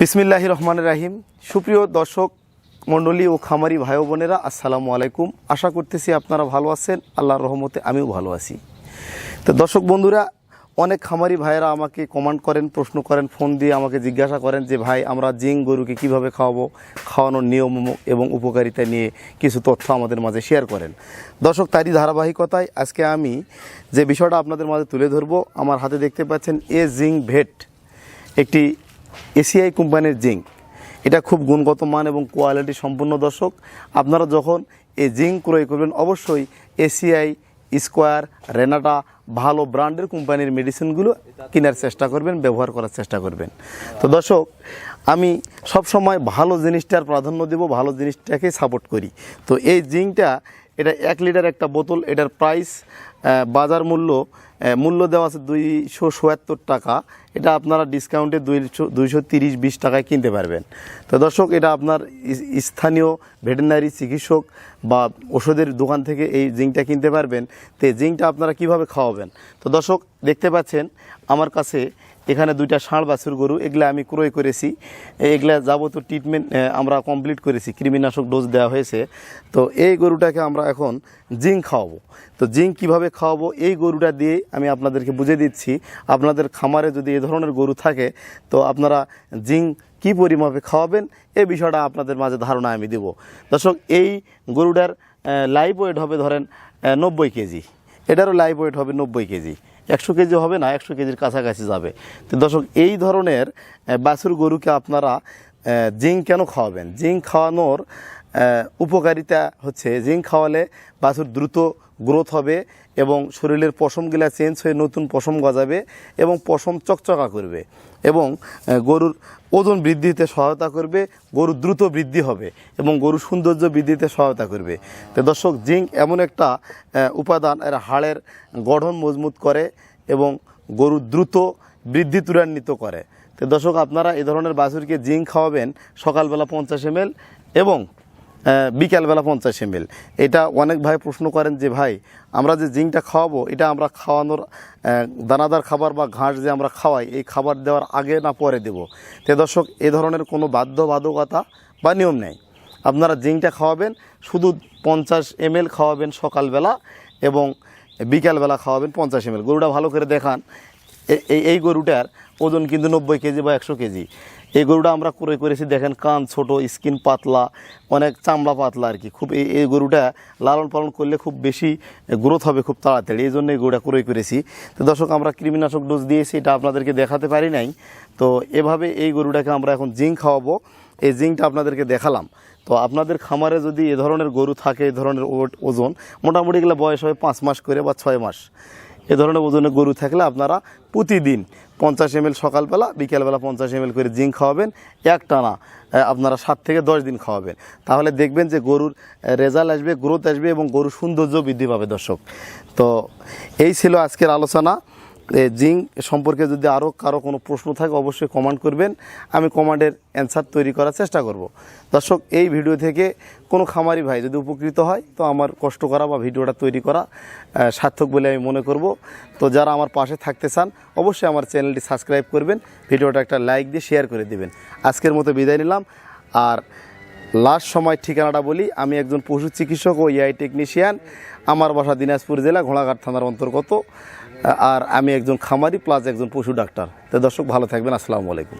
বিসমিল্লাহির রহমানির রহিম। সুপ্রিয় দর্শক মণ্ডলী ও খামারি ভাই বোনেরা, আসসালামু আলাইকুম। আশা করতেছি আপনারা ভালো আছেন। আল্লাহর রহমতে আমিও ভালো আছি। তো দর্শক বন্ধুরা, অনেক খামারি ভাইয়েরা আমাকে কমেন্ট করেন, প্রশ্ন করেন, ফোন দিয়ে আমাকে জিজ্ঞাসা করেন যে ভাই আমরা জিঙ্ক গরুকে কিভাবে খাওয়াবো, খাওয়ানোর নিয়ম এবং উপকারিতা নিয়ে কিছু তথ্য আমাদের মাঝে শেয়ার করেন। দর্শক, তারই ধারাবাহিকতায় আজকে আমি যে বিষয়টা আপনাদের মাঝে তুলে ধরবো, আমার হাতে দেখতে পাচ্ছেন জিঙ্ক ভেট, একটি এসিআই কোম্পানির জিঙ্ক। এটা খুব গুণগত মান এবং কোয়ালিটি সম্পূর্ণ। দর্শক, আপনারা যখন এই জিঙ্ক ক্রয় করবেন অবশ্যই এসিআই, স্কোয়ার, রেনাটা ভালো ব্র্যান্ডের কোম্পানির মেডিসিনগুলো কেনার চেষ্টা করবেন, ব্যবহার করার চেষ্টা করবেন। তো দর্শক, আমি সবসময় ভালো জিনিসটার প্রাধান্য দেব, ভালো জিনিসটাকে সাপোর্ট করি। তো এই জিঙ্কটা, এটা 1 লিটার একটা বোতল। এটার প্রাইস বাজার মূল্য দেওয়া আছে 277 টাকা। এটা আপনারা ডিসকাউন্টে 230-20 টাকায় কিনতে পারবেন। তো দর্শক, এটা আপনার স্থানীয় ভেটেরিনারি চিকিৎসক বা ওষুধের দোকান থেকে এই জিঙ্কটা কিনতে পারবেন। তো এই জিঙ্কটা আপনারা কিভাবে খাওয়াবেন? তো দর্শক, দেখতে পাচ্ছেন আমার কাছে এখানে 2টা ষাঁড় বাছুর গরু, এগুলা আমি ক্রয় করেছি। এগুলা যাবতীয় ট্রিটমেন্ট আমরা কমপ্লিট করেছি, কৃমিনাশক ডোজ দেওয়া হয়েছে। তো এই গরুটাকে আমরা এখন জিঙ্ক খাওয়াবো। তো জিঙ্ক কীভাবে খাওয়াবো, এই গরুটা দিয়ে আমি আপনাদেরকে বুঝে দিচ্ছি। আপনাদের খামারে যদি এই ধরনের গরু থাকে তো আপনারা জিঙ্ক কী পরিমাপে খাওয়াবেন, এই বিষয়টা আপনাদের মাঝে ধারণা আমি দেব। দর্শক, এই গরুটার লাইভ ওয়েট হবে ধরেন 90 কেজি। এটারও লাইভ ওয়েট হবে 90 কেজি। 100 কেজি হবে না, 100 কেজির কাছাকাছি যাবে। তো দর্শক, এই ধরনের বাছুর গরুকে আপনারা জিঙ্ক কেন খাওয়াবেন? জিঙ্ক খাওয়ানোর উপকারিতা হচ্ছে, জিঙ্ক খাওয়ালে বাছুর দ্রুত গ্রোথ হবে এবং শরীরের পশমগুলা চেঞ্জ হয়ে নতুন পশম গজাবে এবং পশম চকচকা করবে এবং গরুর ওজন বৃদ্ধিতে সহায়তা করবে, গরুর দ্রুত বৃদ্ধি হবে এবং গরুর সৌন্দর্য বৃদ্ধিতে সহায়তা করবে। তো দর্শক, জিঙ্ক এমন একটা উপাদান, এর হাড়ের গঠন মজবুত করে এবং গরুর দ্রুত বৃদ্ধি ত্বরান্বিত করে। তো দর্শক, আপনারা এই ধরনের বাছুরকে জিঙ্ক খাওয়াবেন সকালবেলা 50 ml এবং বিকালবেলা 50 ml। এটা অনেক ভাই প্রশ্ন করেন যে ভাই আমরা যে জিঙ্কটা খাওয়াবো, এটা আমরা খাওয়ানোর দানাদার খাবার বা ঘাস যে আমরা খাওয়াই, এই খাবার দেওয়ার আগে না পরে দেব? তো দর্শক, এ ধরনের কোনো বাধ্যবাধকতা বা নিয়ম নেই। আপনারা জিঙ্কটা খাওয়াবেন, শুধু 50 ml খাওয়াবেন সকালবেলা এবং বিকালবেলা খাওয়াবেন 50 ml। গরুটা ভালো করে দেখান। এই গরুটার ওজন কিন্তু 90 কেজি বা 100 কেজি। এই গরুটা আমরা ক্রয় করেছি, দেখেন কান ছোট, স্কিন পাতলা, অনেক চামড়া পাতলা আর কি। খুব এই গরুটা লালন পালন করলে খুব বেশি গ্রোথ হবে খুব তাড়াতাড়ি, এই জন্য এই গরুটা ক্রয় করেছি। তো দর্শক, আমরা কৃমিনাশক ডোজ দিয়েছি, এটা আপনাদেরকে দেখাতে পারি নাই। তো এভাবে এই গরুটাকে আমরা এখন জিঙ্ক খাওয়াবো। এই জিঙ্কটা আপনাদেরকে দেখালাম। তো আপনাদের খামারে যদি এ ধরনের গরু থাকে, এই ধরনের ওজন মোটামুটি এগুলো বয়স হয় 5 মাস করে বা 6 মাস, এ ধরনের ওজনের গরু থাকলে আপনারা প্রতিদিন 50 ml সকালবেলা, বিকেলবেলা 50 ml করে জিঙ্ক খাওয়াবেন। একটানা আপনারা 7 থেকে 10 দিন খাওয়াবেন। তাহলে দেখবেন যে গরুর রেজাল্ট আসবে, গ্রোথ আসবে এবং গরুর সৌন্দর্য বৃদ্ধি পাবে। দর্শক, তো এই ছিল আজকের আলোচনা। জিঙ্ক সম্পর্কে যদি আরও কারো কোনো প্রশ্ন থাকে অবশ্যই কমেন্ট করবেন, আমি কমেন্টের অ্যান্সার তৈরি করার চেষ্টা করব। দর্শক, এই ভিডিও থেকে কোনো খামারি ভাই যদি উপকৃত হয় তো আমার কষ্ট করা বা ভিডিওটা তৈরি করা সার্থক বলে আমি মনে করব। তো যারা আমার পাশে থাকতে চান অবশ্যই আমার চ্যানেলটি সাবস্ক্রাইব করবেন, ভিডিওটা একটা লাইক দিয়ে শেয়ার করে দেবেন। আজকের মতো বিদায় নিলাম। আর লাস্ট সময় ঠিকানাটা বলি, আমি একজন পশু চিকিৎসক ও এআই টেকনিশিয়ান। আমার বাসা দিনাজপুর জেলা ঘোড়াঘাট থানার অন্তর্গত। আর আমি একজন খামারি প্লাস একজন পশু ডাক্তার। তো দর্শক, ভালো থাকবেন। আসসালামু আলাইকুম।